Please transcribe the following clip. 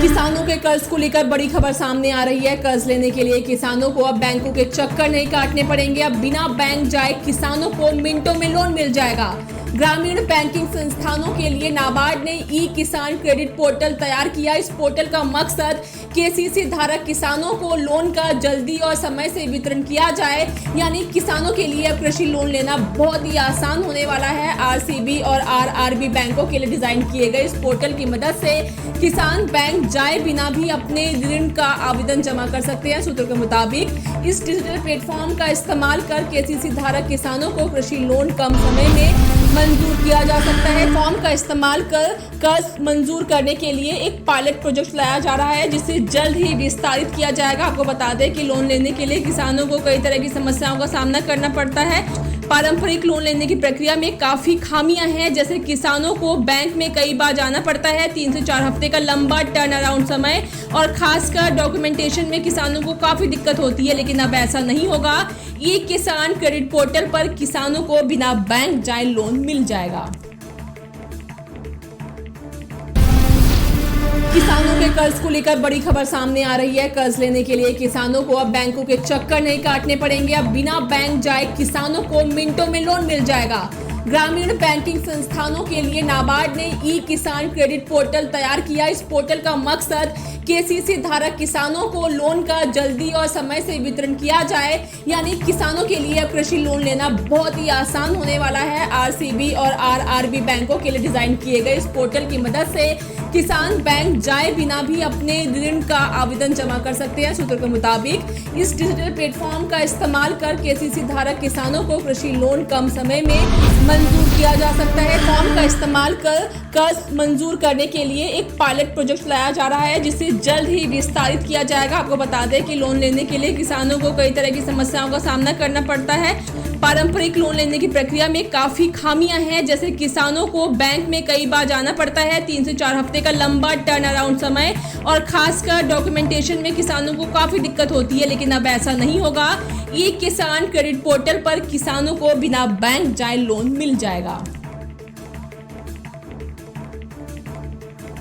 किसानों के कर्ज को लेकर बड़ी खबर सामने आ रही है। कर्ज लेने के लिए किसानों को अब बैंकों के चक्कर नहीं काटने पड़ेंगे। अब बिना बैंक जाए किसानों को मिनटों में लोन मिल जाएगा। ग्रामीण बैंकिंग संस्थानों के लिए नाबार्ड ने ई किसान क्रेडिट पोर्टल तैयार किया। इस पोर्टल का मकसद केसीसी धारक किसानों को लोन का जल्दी और समय से वितरण किया जाए, यानी किसानों के लिए अब कृषि लोन लेना बहुत ही आसान होने वाला है। आरसीबी और आरआरबी बैंकों के लिए डिजाइन किए गए इस पोर्टल की मदद से किसान बैंक जाए बिना भी अपने ऋण का आवेदन जमा कर सकते हैं। सूत्रों के मुताबिक इस डिजिटल प्लेटफॉर्म का इस्तेमाल कर केसीसी धारक किसानों को कृषि लोन कम समय में मंजूर किया जा सकता है। फॉर्म का इस्तेमाल कर कर्ज मंजूर करने के लिए एक पायलट प्रोजेक्ट लाया जा रहा है, जिसे जल्द ही विस्तारित किया जाएगा। आपको बता दें कि लोन लेने के लिए किसानों को कई तरह की समस्याओं का सामना करना पड़ता है। पारंपरिक लोन लेने की प्रक्रिया में काफी खामियां हैं, जैसे किसानों को बैंक में कई बार जाना पड़ता है, 3 से 4 हफ्ते का लंबा टर्न अराउंड समय, और खासकर डॉक्यूमेंटेशन में किसानों को काफी दिक्कत होती है। लेकिन अब ऐसा नहीं होगा। ये किसान क्रेडिट पोर्टल पर किसानों को बिना बैंक जाए लोन मिल जाएगा। किसानों के कर्ज को लेकर बड़ी खबर सामने आ रही है। कर्ज लेने के लिए किसानों को अब बैंकों के चक्कर नहीं काटने पड़ेंगे। अब बिना बैंक जाए किसानों को मिनटों में लोन मिल जाएगा। ग्रामीण बैंकिंग संस्थानों के लिए नाबार्ड ने ई किसान क्रेडिट पोर्टल तैयार किया। इस पोर्टल का मकसद केसीसी धारक किसानों को लोन का जल्दी और समय से वितरण किया जाए, यानी किसानों के लिए अब कृषि लोन लेना बहुत ही आसान होने वाला है। आरसीबी और आरआरबी बैंकों के लिए डिजाइन किए गए इस पोर्टल की मदद से किसान बैंक जाए बिना भी अपने ऋण का आवेदन जमा कर सकते हैं। सूत्रों के मुताबिक इस डिजिटल प्लेटफॉर्म का इस्तेमाल कर केसीसी धारक किसानों को कृषि लोन कम समय में मंजूर किया जा सकता है। फॉर्म का इस्तेमाल कर कर्ज मंजूर करने के लिए एक पायलट प्रोजेक्ट लाया जा रहा है, जिसे जल्द ही विस्तारित किया जाएगा। आपको बता दें कि लोन लेने के लिए किसानों को कई तरह की समस्याओं का सामना करना पड़ता है। पारंपरिक लोन लेने की प्रक्रिया में काफी खामियां हैं, जैसे किसानों को बैंक में कई बार जाना पड़ता है, 3 से 4 हफ्ते का लंबा टर्न अराउंड समय, और खासकर डॉक्यूमेंटेशन में किसानों को काफी दिक्कत होती है। लेकिन अब ऐसा नहीं होगा। ये किसान क्रेडिट पोर्टल पर किसानों को बिना बैंक जाए लोन मिल जाएगा।